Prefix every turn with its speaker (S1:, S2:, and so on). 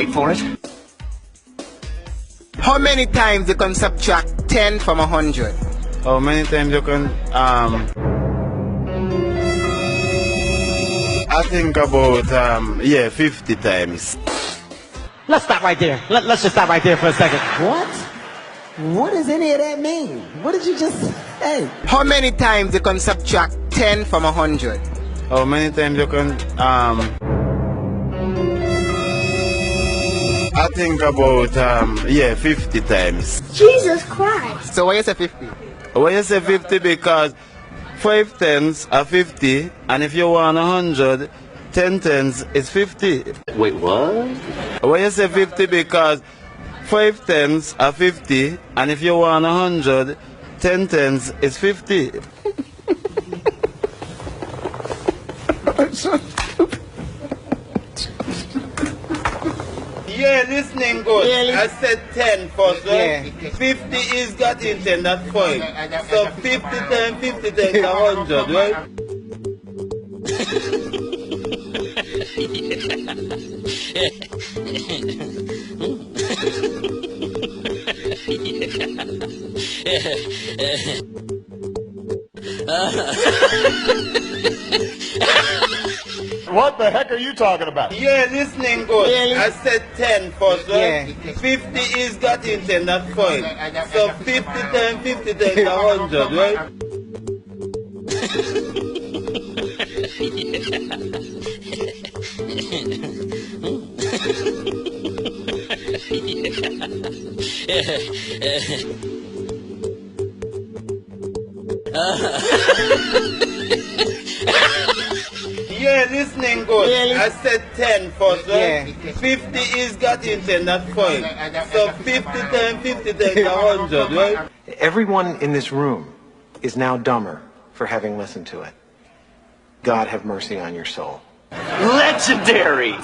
S1: Wait for it.
S2: How many times you can subtract 10 from 100?
S3: How many times you can I think about 50 times.
S4: Let's stop right there. Let's just stop right there for a second.
S5: What? What does any of that mean? What did you just say?
S2: How many times you can subtract 10 from 100?
S3: How many times you can I think about 50 times.
S6: Jesus Christ.
S2: So why you say 50?
S3: Why you say 50? Because 5 tens are 50, and if you want 100, 10 tens is 50.
S1: Wait, what?
S3: Why you say 50? Because 5 tens are 50, and if you want 100, 10 tens is 50. Yeah, listening good.
S2: Yeah,
S3: I said 10 first, right?
S2: Yeah.
S3: 50 is got in 10, that's 5. So 50 times 50 times 100, right?
S7: What the heck are you talking about?
S3: Yeah, listening good.
S2: Yeah,
S3: I said 10 first, right?
S2: Yeah.
S3: 50 is got in 10, that's 5. So 50 times 50 times 100, right? Yeah, listening good.
S2: Yeah,
S3: I said 10 first, right?
S2: Yeah.
S3: 50 is got in 10, that's 5. So 50 times 50 times 100, right?
S8: Everyone in this room is now dumber for having listened to it. God have mercy on your soul.
S1: Legendary!